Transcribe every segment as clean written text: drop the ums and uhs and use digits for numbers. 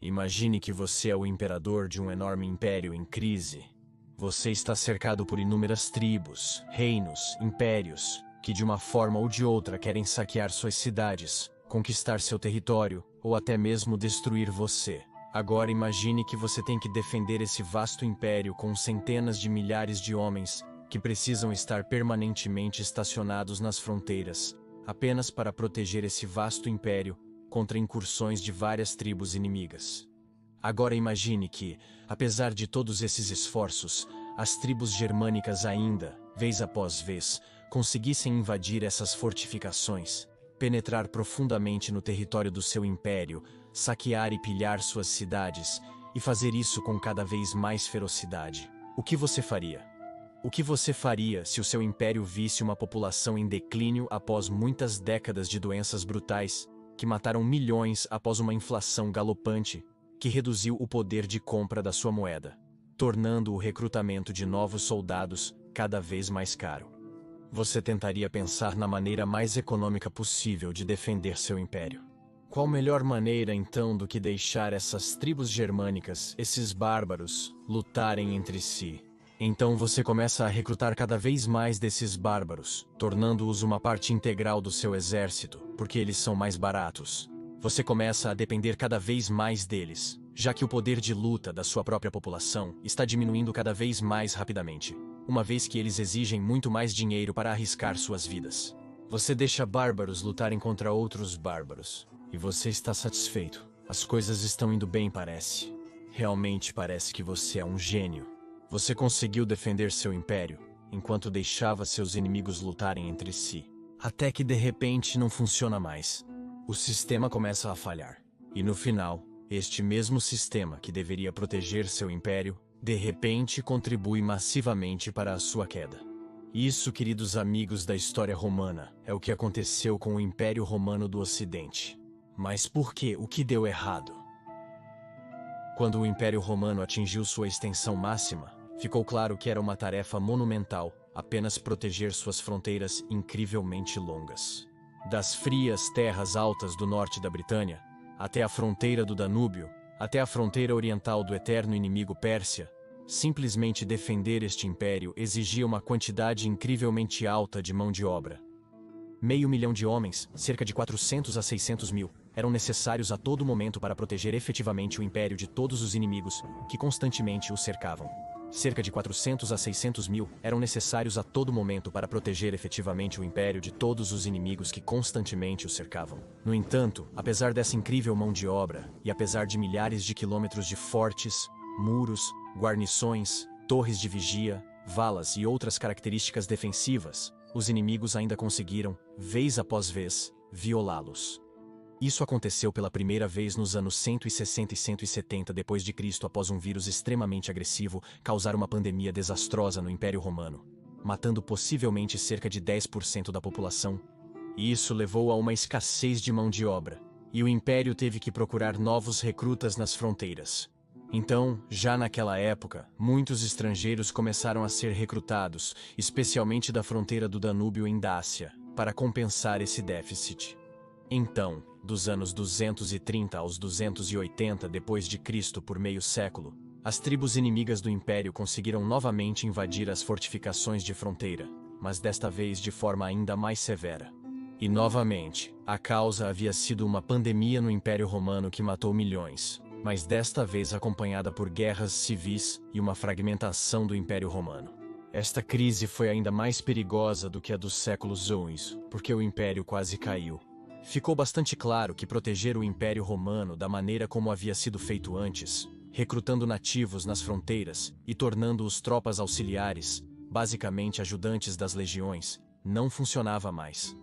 Imagine que você é o imperador de um enorme império em crise. Você está cercado por inúmeras tribos, reinos, impérios, que de uma forma ou de outra querem saquear suas cidades, conquistar seu território ou até mesmo destruir você. Agora imagine que você tem que defender esse vasto império com centenas de milhares de homens que precisam estar permanentemente estacionados nas fronteiras, apenas para proteger esse vasto império contra incursões de várias tribos inimigas. Agora imagine que, apesar de todos esses esforços, as tribos germânicas ainda, vez após vez, conseguissem invadir essas fortificações, penetrar profundamente no território do seu império, saquear e pilhar suas cidades, e fazer isso com cada vez mais ferocidade. O que você faria? O que você faria se o seu império visse uma população em declínio após muitas décadas de doenças brutais, que mataram milhões após uma inflação galopante, que reduziu o poder de compra da sua moeda, tornando o recrutamento de novos soldados cada vez mais caro? Você tentaria pensar na maneira mais econômica possível de defender seu império. Qual melhor maneira, então, do que deixar essas tribos germânicas, esses bárbaros, lutarem entre si? Então você começa a recrutar cada vez mais desses bárbaros, tornando-os uma parte integral do seu exército, porque eles são mais baratos. Você começa a depender cada vez mais deles, já que o poder de luta da sua própria população está diminuindo cada vez mais rapidamente, uma vez que eles exigem muito mais dinheiro para arriscar suas vidas. Você deixa bárbaros lutarem contra outros bárbaros, e você está satisfeito. As coisas estão indo bem, parece. Realmente parece que você é um gênio. Você conseguiu defender seu império, enquanto deixava seus inimigos lutarem entre si. Até que de repente não funciona mais. O sistema começa a falhar. E no final, este mesmo sistema que deveria proteger seu império, de repente contribui massivamente para a sua queda. Isso, queridos amigos da história romana, é o que aconteceu com o Império Romano do Ocidente. Mas por quê? O que deu errado? Quando o Império Romano atingiu sua extensão máxima, ficou claro que era uma tarefa monumental apenas proteger suas fronteiras incrivelmente longas. Das frias terras altas do norte da Britânia, até a fronteira do Danúbio, até a fronteira oriental do eterno inimigo Pérsia, simplesmente defender este império exigia uma quantidade incrivelmente alta de mão de obra. 500 mil de homens, cerca de 400 a 600 mil, eram necessários a todo momento para proteger efetivamente o império de todos os inimigos que constantemente o cercavam. Cerca de 400 a 600 mil eram necessários a todo momento para proteger efetivamente o império de todos os inimigos que constantemente o cercavam. No entanto, apesar dessa incrível mão de obra, e apesar de milhares de quilômetros de fortes, muros, guarnições, torres de vigia, valas e outras características defensivas, os inimigos ainda conseguiram, vez após vez, violá-los. Isso aconteceu pela primeira vez nos anos 160 e 170 depois de Cristo, após um vírus extremamente agressivo causar uma pandemia desastrosa no Império Romano, matando possivelmente cerca de 10% da população. E isso levou a uma escassez de mão de obra, e o Império teve que procurar novos recrutas nas fronteiras. Então, já naquela época, muitos estrangeiros começaram a ser recrutados, especialmente da fronteira do Danúbio em Dácia, para compensar esse déficit. Então, dos anos 230 aos 280 depois de Cristo, por meio século, as tribos inimigas do Império conseguiram novamente invadir as fortificações de fronteira, mas desta vez de forma ainda mais severa. E novamente, a causa havia sido uma pandemia no Império Romano que matou milhões, mas desta vez acompanhada por guerras civis e uma fragmentação do Império Romano. Esta crise foi ainda mais perigosa do que a dos séculos antes, porque o Império quase caiu. Ficou bastante claro que proteger o Império Romano da maneira como havia sido feito antes, recrutando nativos nas fronteiras e tornando-os tropas auxiliares, basicamente ajudantes das legiões, não funcionava mais.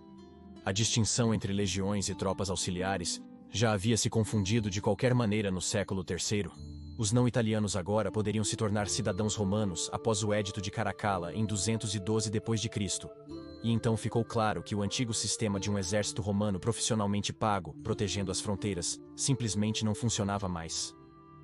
A distinção entre legiões e tropas auxiliares já havia se confundido de qualquer maneira no século III. Os não-italianos agora poderiam se tornar cidadãos romanos após o Edito de Caracalla em 212 d.C., e então ficou claro que o antigo sistema de um exército romano profissionalmente pago, protegendo as fronteiras, simplesmente não funcionava mais.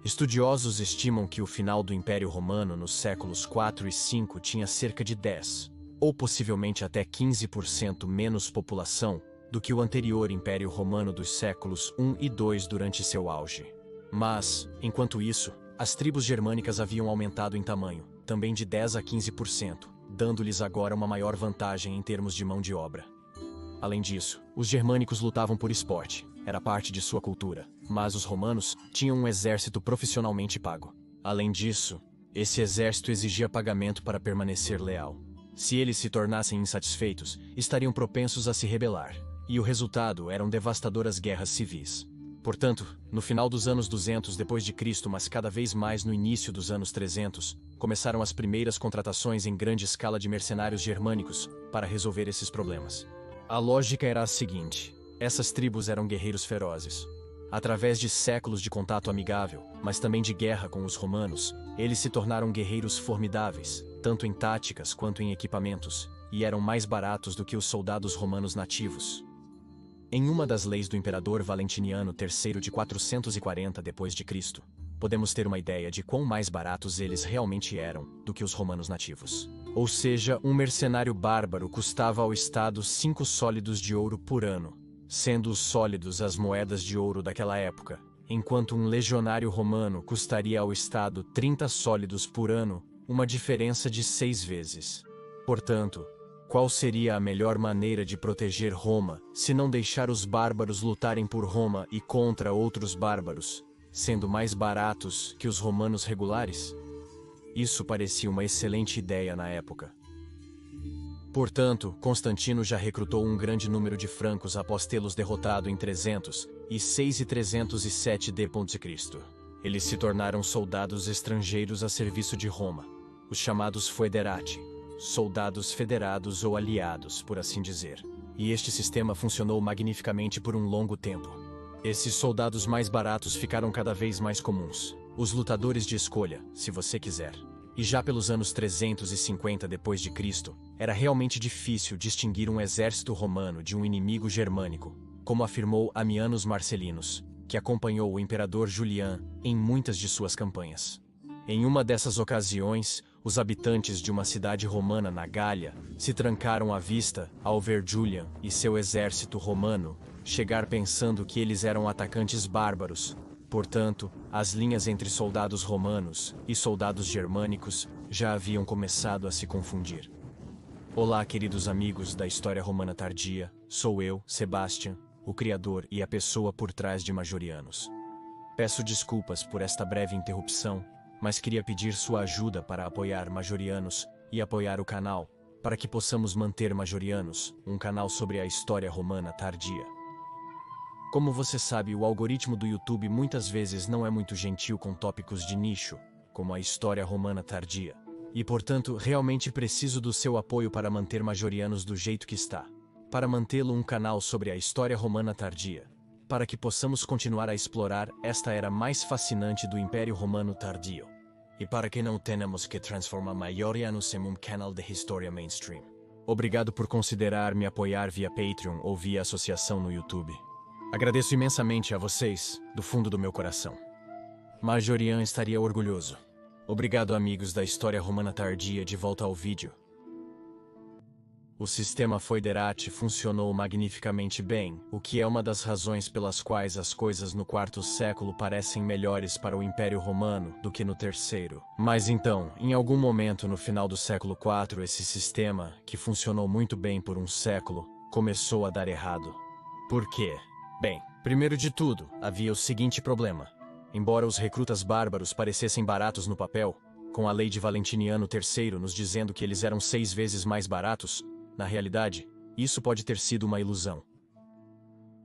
Estudiosos estimam que o final do Império Romano nos séculos 4 e 5 tinha cerca de 10, ou possivelmente até 15% menos população do que o anterior Império Romano dos séculos 1 e 2 durante seu auge. Mas, enquanto isso, as tribos germânicas haviam aumentado em tamanho, também de 10 a 15%, dando-lhes agora uma maior vantagem em termos de mão de obra. Além disso, os germânicos lutavam por esporte, era parte de sua cultura, mas os romanos tinham um exército profissionalmente pago. Além disso, esse exército exigia pagamento para permanecer leal. Se eles se tornassem insatisfeitos, estariam propensos a se rebelar, e o resultado eram devastadoras guerras civis. Portanto, no final dos anos 200 depois de Cristo, mas cada vez mais no início dos anos 300, começaram as primeiras contratações em grande escala de mercenários germânicos para resolver esses problemas. A lógica era a seguinte: essas tribos eram guerreiros ferozes. Através de séculos de contato amigável, mas também de guerra com os romanos, eles se tornaram guerreiros formidáveis, tanto em táticas quanto em equipamentos, e eram mais baratos do que os soldados romanos nativos. Em uma das leis do imperador Valentiniano III de 440 d.C., podemos ter uma ideia de quão mais baratos eles realmente eram do que os romanos nativos. Ou seja, um mercenário bárbaro custava ao Estado 5 sólidos de ouro por ano, sendo os sólidos as moedas de ouro daquela época, enquanto um legionário romano custaria ao Estado 30 sólidos por ano, uma diferença de 6 vezes. Portanto, qual seria a melhor maneira de proteger Roma, se não deixar os bárbaros lutarem por Roma e contra outros bárbaros, sendo mais baratos que os romanos regulares? Isso parecia uma excelente ideia na época. Portanto, Constantino já recrutou um grande número de francos após tê-los derrotado em 306 e 307 d.C. Eles se tornaram soldados estrangeiros a serviço de Roma, os chamados foederati, soldados federados ou aliados, por assim dizer. E este sistema funcionou magnificamente por um longo tempo. Esses soldados mais baratos ficaram cada vez mais comuns, os lutadores de escolha, se você quiser. E já pelos anos 350 d.C., era realmente difícil distinguir um exército romano de um inimigo germânico, como afirmou Ammianus Marcellinus, que acompanhou o imperador Julian em muitas de suas campanhas. Em uma dessas ocasiões, os habitantes de uma cidade romana na Gália se trancaram à vista ao ver Julian e seu exército romano chegar pensando que eles eram atacantes bárbaros. Portanto, as linhas entre soldados romanos e soldados germânicos já haviam começado a se confundir. Olá, queridos amigos da história romana tardia, sou eu, Sebastian, o criador e a pessoa por trás de Majorianos. Peço desculpas por esta breve interrupção, mas queria pedir sua ajuda para apoiar Majorianos e apoiar o canal, para que possamos manter Majorianos, um canal sobre a história romana tardia. Como você sabe, o algoritmo do YouTube muitas vezes não é muito gentil com tópicos de nicho, como a história romana tardia. E, portanto, realmente preciso do seu apoio para manter Majorianos do jeito que está. Para mantê-lo um canal sobre a história romana tardia. Para que possamos continuar a explorar esta era mais fascinante do Império Romano tardio. E para que não tenhamos que transformar Majorianos em um canal de história mainstream. Obrigado por considerar me apoiar via Patreon ou via associação no YouTube. Agradeço imensamente a vocês, do fundo do meu coração. Majorian estaria orgulhoso. Obrigado, amigos da história romana tardia, de volta ao vídeo. O sistema foederati funcionou magnificamente bem, o que é uma das razões pelas quais as coisas no quarto século parecem melhores para o Império Romano do que no terceiro. Mas então, em algum momento no final do século IV, esse sistema, que funcionou muito bem por um século, começou a dar errado. Por quê? Bem, primeiro de tudo, havia o seguinte problema. Embora os recrutas bárbaros parecessem baratos no papel, com a lei de Valentiniano III nos dizendo que eles eram 6 vezes mais baratos, na realidade, isso pode ter sido uma ilusão.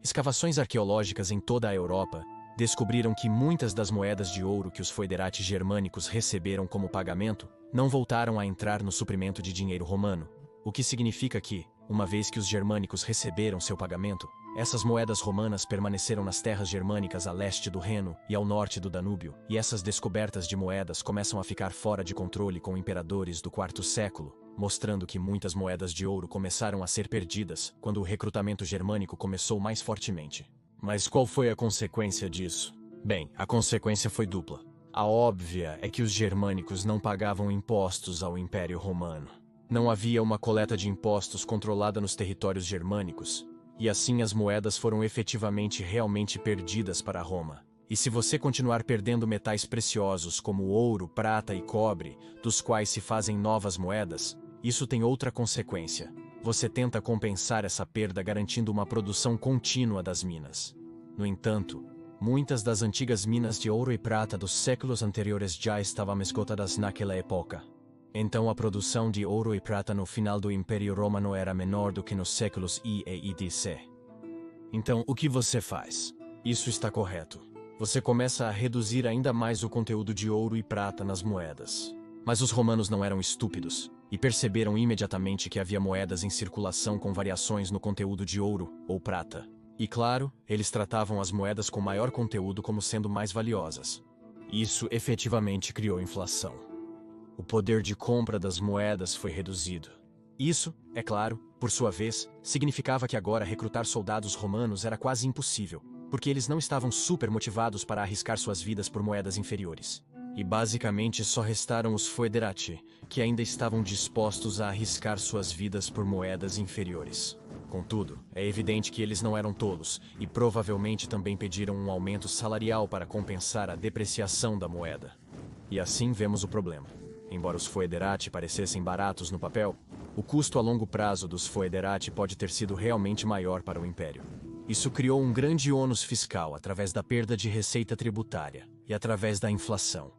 Escavações arqueológicas em toda a Europa descobriram que muitas das moedas de ouro que os foederati germânicos receberam como pagamento não voltaram a entrar no suprimento de dinheiro romano, o que significa que, uma vez que os germânicos receberam seu pagamento, essas moedas romanas permaneceram nas terras germânicas a leste do Reno e ao norte do Danúbio, e essas descobertas de moedas começam a ficar fora de controle com imperadores do quarto século, mostrando que muitas moedas de ouro começaram a ser perdidas quando o recrutamento germânico começou mais fortemente. Mas qual foi a consequência disso? Bem, a consequência foi dupla. A óbvia é que os germânicos não pagavam impostos ao Império Romano. Não havia uma coleta de impostos controlada nos territórios germânicos, e assim as moedas foram efetivamente realmente perdidas para Roma. E se você continuar perdendo metais preciosos como ouro, prata e cobre, dos quais se fazem novas moedas, isso tem outra consequência. Você tenta compensar essa perda garantindo uma produção contínua das minas. No entanto, muitas das antigas minas de ouro e prata dos séculos anteriores já estavam esgotadas naquela época. Então a produção de ouro e prata no final do Império Romano era menor do que nos séculos I e IDC. Então, o que você faz? Isso está correto. Você começa a reduzir ainda mais o conteúdo de ouro e prata nas moedas. Mas os romanos não eram estúpidos, e perceberam imediatamente que havia moedas em circulação com variações no conteúdo de ouro ou prata. E claro, eles tratavam as moedas com maior conteúdo como sendo mais valiosas. Isso efetivamente criou inflação. O poder de compra das moedas foi reduzido. Isso, é claro, por sua vez, significava que agora recrutar soldados romanos era quase impossível, porque eles não estavam super motivados para arriscar suas vidas por moedas inferiores. E basicamente só restaram os foederati, que ainda estavam dispostos a arriscar suas vidas por moedas inferiores. Contudo, é evidente que eles não eram tolos, e provavelmente também pediram um aumento salarial para compensar a depreciação da moeda. E assim vemos o problema. Embora os foederati parecessem baratos no papel, o custo a longo prazo dos foederati pode ter sido realmente maior para o Império. Isso criou um grande ônus fiscal através da perda de receita tributária e através da inflação.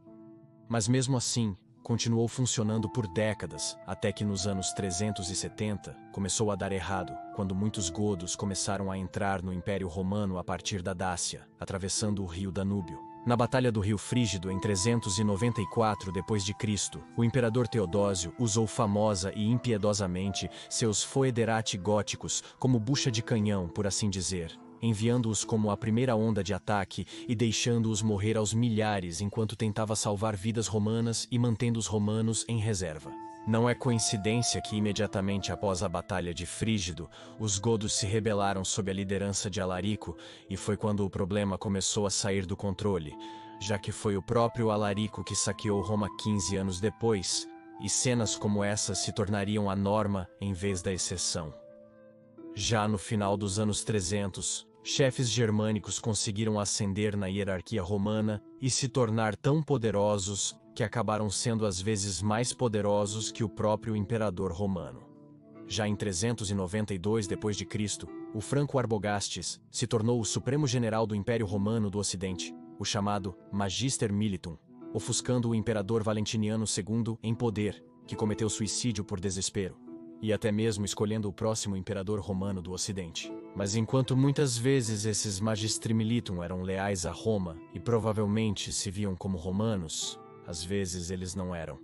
Mas mesmo assim, continuou funcionando por décadas, até que nos anos 370 começou a dar errado, quando muitos godos começaram a entrar no Império Romano a partir da Dácia, atravessando o rio Danúbio. Na Batalha do Rio Frígido em 394 d.C., o imperador Teodósio usou famosa e impiedosamente seus foederati góticos como bucha de canhão, por assim dizer, enviando-os como a primeira onda de ataque e deixando-os morrer aos milhares enquanto tentava salvar vidas romanas e mantendo os romanos em reserva. Não é coincidência que imediatamente após a Batalha de Frígido, os godos se rebelaram sob a liderança de Alarico, e foi quando o problema começou a sair do controle, já que foi o próprio Alarico que saqueou Roma 15 anos depois, e cenas como essas se tornariam a norma em vez da exceção. Já no final dos anos 300, chefes germânicos conseguiram ascender na hierarquia romana e se tornar tão poderosos que acabaram sendo às vezes mais poderosos que o próprio imperador romano. Já em 392 d.C., o Franco Arbogastes se tornou o supremo general do Império Romano do Ocidente, o chamado Magister Militum, ofuscando o imperador Valentiniano II em poder, que cometeu suicídio por desespero, e até mesmo escolhendo o próximo imperador romano do Ocidente. Mas enquanto muitas vezes esses Magistri Militum eram leais a Roma e provavelmente se viam como romanos, às vezes eles não eram.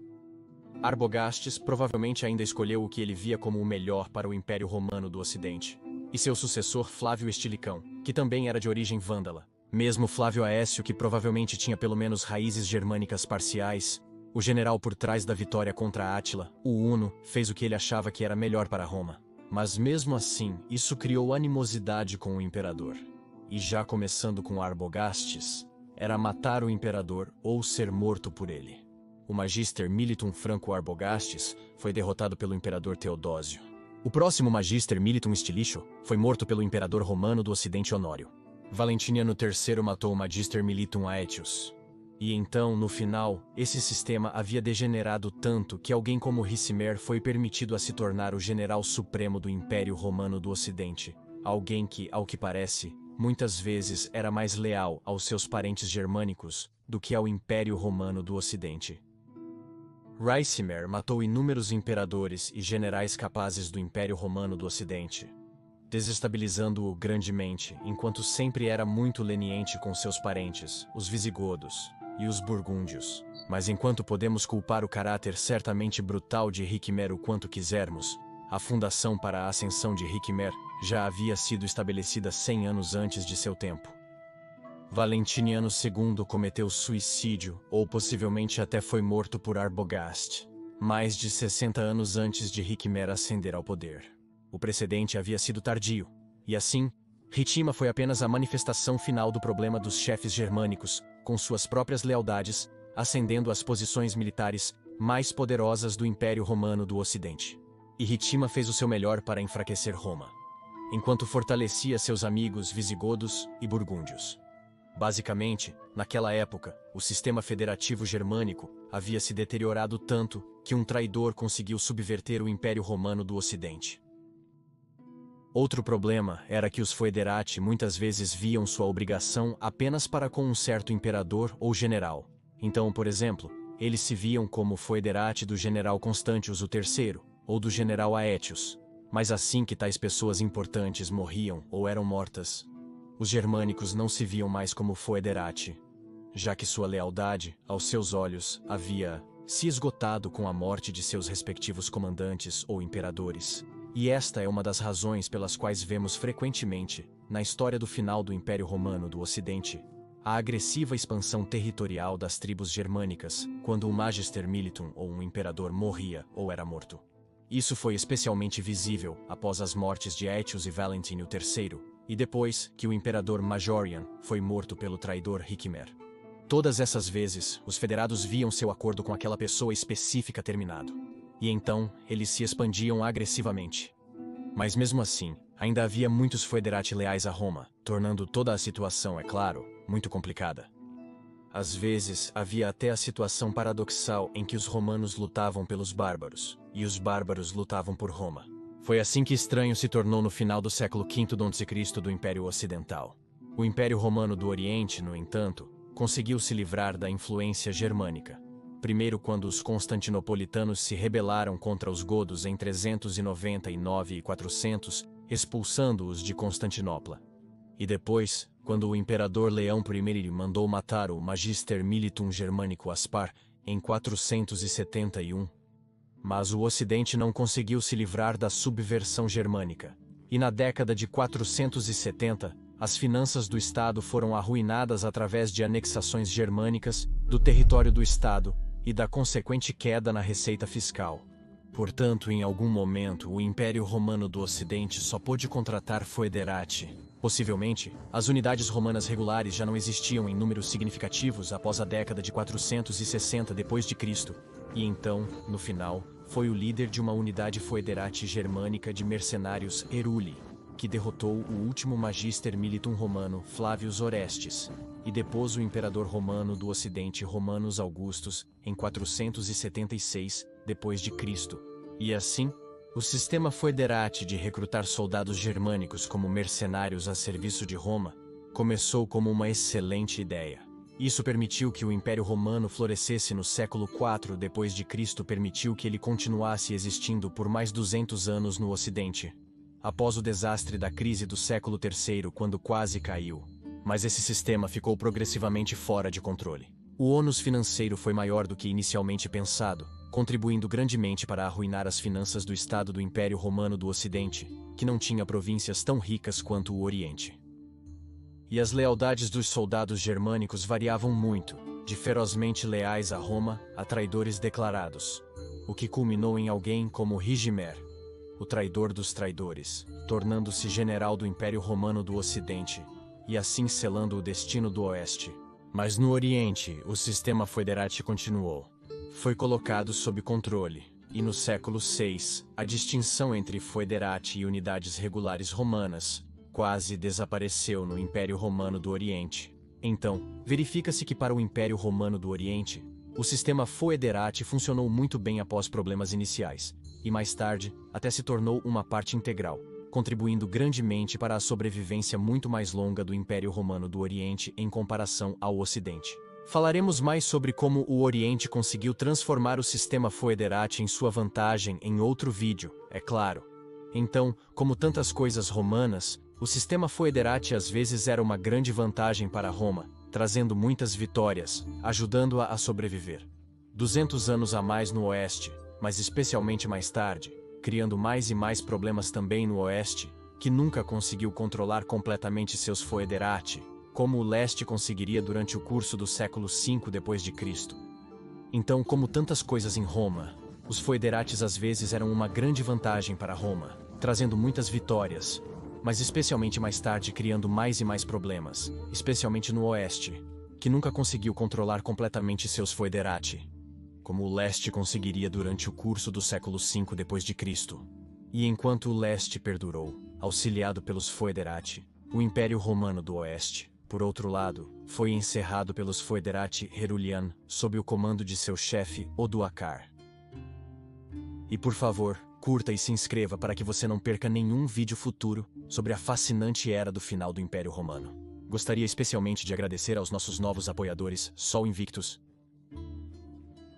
Arbogastes provavelmente ainda escolheu o que ele via como o melhor para o Império Romano do Ocidente. E seu sucessor Flávio Estilicão, que também era de origem vândala. Mesmo Flávio Aécio, que provavelmente tinha pelo menos raízes germânicas parciais, o general por trás da vitória contra Átila, o Huno, fez o que ele achava que era melhor para Roma. Mas mesmo assim, isso criou animosidade com o imperador. E já começando com Arbogastes, era matar o imperador ou ser morto por ele. O Magister Militum Franco Arbogastes foi derrotado pelo imperador Teodósio. O próximo Magister Militum Stilicho foi morto pelo imperador romano do Ocidente Honório. Valentiniano III matou o Magister Militum Aetius. E então, no final, esse sistema havia degenerado tanto que alguém como Ricimer foi permitido a se tornar o general supremo do Império Romano do Ocidente. Alguém que, ao que parece, muitas vezes era mais leal aos seus parentes germânicos do que ao Império Romano do Ocidente. Ricimer matou inúmeros imperadores e generais capazes do Império Romano do Ocidente, desestabilizando-o grandemente, enquanto sempre era muito leniente com seus parentes, os visigodos e os burgúndios. Mas enquanto podemos culpar o caráter certamente brutal de Ricimer o quanto quisermos, a fundação para a ascensão de Ricimer já havia sido estabelecida 100 anos antes de seu tempo. Valentiniano II cometeu suicídio, ou possivelmente até foi morto por Arbogast, mais de 60 anos antes de Ricimer ascender ao poder. O precedente havia sido tardio, e assim, Ricimer foi apenas a manifestação final do problema dos chefes germânicos, com suas próprias lealdades, ascendendo às posições militares mais poderosas do Império Romano do Ocidente. E Ricimer fez o seu melhor para enfraquecer Roma, enquanto fortalecia seus amigos visigodos e burgúndios. Basicamente, naquela época, o sistema federativo germânico havia se deteriorado tanto que um traidor conseguiu subverter o Império Romano do Ocidente. Outro problema era que os foederati muitas vezes viam sua obrigação apenas para com um certo imperador ou general. Então, por exemplo, eles se viam como foederati do general Constantius III ou do general Aetius. Mas assim que tais pessoas importantes morriam ou eram mortas, os germânicos não se viam mais como foederati, já que sua lealdade, aos seus olhos, havia se esgotado com a morte de seus respectivos comandantes ou imperadores. E esta é uma das razões pelas quais vemos frequentemente, na história do final do Império Romano do Ocidente, a agressiva expansão territorial das tribos germânicas, quando um Magister Militum ou um imperador morria ou era morto. Isso foi especialmente visível após as mortes de Aetius e Valentínio III, e depois que o imperador Majorian foi morto pelo traidor Ricimer. Todas essas vezes, os federados viam seu acordo com aquela pessoa específica terminado. E então, eles se expandiam agressivamente. Mas mesmo assim, ainda havia muitos foederati leais a Roma, tornando toda a situação, é claro, muito complicada. Às vezes, havia até a situação paradoxal em que os romanos lutavam pelos bárbaros, e os bárbaros lutavam por Roma. Foi assim que estranho se tornou no final do século V d.C. do Império Ocidental. O Império Romano do Oriente, no entanto, conseguiu se livrar da influência germânica. Primeiro quando os constantinopolitanos se rebelaram contra os godos em 399 e 400, expulsando-os de Constantinopla. E depois, quando o imperador Leão I mandou matar o Magister Militum Germanico Aspar, em 471. Mas o Ocidente não conseguiu se livrar da subversão germânica. E na década de 470, as finanças do Estado foram arruinadas através de anexações germânicas do território do Estado e da consequente queda na receita fiscal. Portanto, em algum momento, o Império Romano do Ocidente só pôde contratar foederati. Possivelmente, as unidades romanas regulares já não existiam em números significativos após a década de 460 d.C., e então, no final, foi o líder de uma unidade foederati germânica de mercenários Eruli, que derrotou o último Magister Militum romano Flavius Orestes, e depôs o imperador romano do Ocidente Romanus Augustus em 476 d.C. E assim, o sistema foederati de recrutar soldados germânicos como mercenários a serviço de Roma começou como uma excelente ideia. Isso permitiu que o Império Romano florescesse no século IV d.C., permitiu que ele continuasse existindo por mais 200 anos no Ocidente, após o desastre da crise do século III, quando quase caiu. Mas esse sistema ficou progressivamente fora de controle. O ônus financeiro foi maior do que inicialmente pensado, contribuindo grandemente para arruinar as finanças do Estado do Império Romano do Ocidente, que não tinha províncias tão ricas quanto o Oriente. E as lealdades dos soldados germânicos variavam muito, de ferozmente leais a Roma a traidores declarados, o que culminou em alguém como Ricimer, o traidor dos traidores, tornando-se general do Império Romano do Ocidente, e assim selando o destino do Oeste. Mas no Oriente, o sistema foederati continuou. Foi colocado sob controle, e no século VI, a distinção entre foederati e unidades regulares romanas quase desapareceu no Império Romano do Oriente. Então, verifica-se que para o Império Romano do Oriente, o sistema foederati funcionou muito bem após problemas iniciais, e mais tarde, até se tornou uma parte integral, contribuindo grandemente para a sobrevivência muito mais longa do Império Romano do Oriente em comparação ao Ocidente. Falaremos mais sobre como o Oriente conseguiu transformar o sistema foederati em sua vantagem em outro vídeo, é claro. Então, como tantas coisas romanas, o sistema foederati às vezes era uma grande vantagem para Roma, trazendo muitas vitórias, ajudando-a a sobreviver. 200 anos a mais no Oeste, mas especialmente mais tarde, criando mais e mais problemas também no Oeste, que nunca conseguiu controlar completamente seus foederati, como o Leste conseguiria durante o curso do século V d.C. Então, como tantas coisas em Roma, os foederates às vezes eram uma grande vantagem para Roma, trazendo muitas vitórias, mas especialmente mais tarde criando mais e mais problemas, especialmente no Oeste, que nunca conseguiu controlar completamente seus foederati, como o Leste conseguiria durante o curso do século V d.C. E enquanto o Leste perdurou, auxiliado pelos foederati, o Império Romano do Oeste por outro lado, foi encerrado pelos Foederati Herulian sob o comando de seu chefe, Odoacer. E por favor, curta e se inscreva para que você não perca nenhum vídeo futuro sobre a fascinante era do final do Império Romano. Gostaria especialmente de agradecer aos nossos novos apoiadores, Sol Invictus,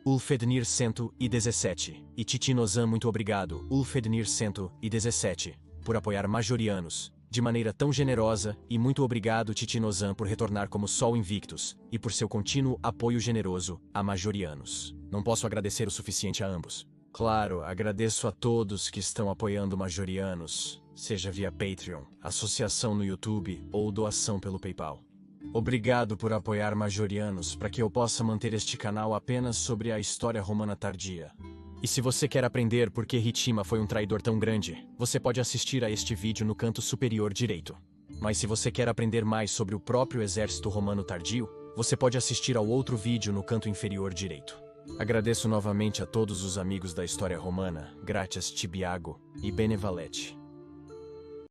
Ulfednir 117 e Titi Nozan. Muito obrigado, Ulfednir 117, por apoiar Majorianos de maneira tão generosa, e muito obrigado, Titi Nozan, por retornar como Sol Invictus e por seu contínuo apoio generoso a Majorianos. Não posso agradecer o suficiente a ambos. Claro, agradeço a todos que estão apoiando Majorianos, seja via Patreon, associação no YouTube ou doação pelo PayPal. Obrigado por apoiar Majorianos para que eu possa manter este canal apenas sobre a história romana tardia. E se você quer aprender por que Ritima foi um traidor tão grande, você pode assistir a este vídeo no canto superior direito. Mas se você quer aprender mais sobre o próprio exército romano tardio, você pode assistir ao outro vídeo no canto inferior direito. Agradeço novamente a todos os amigos da história romana, Gratias Tibiago e Benevalete.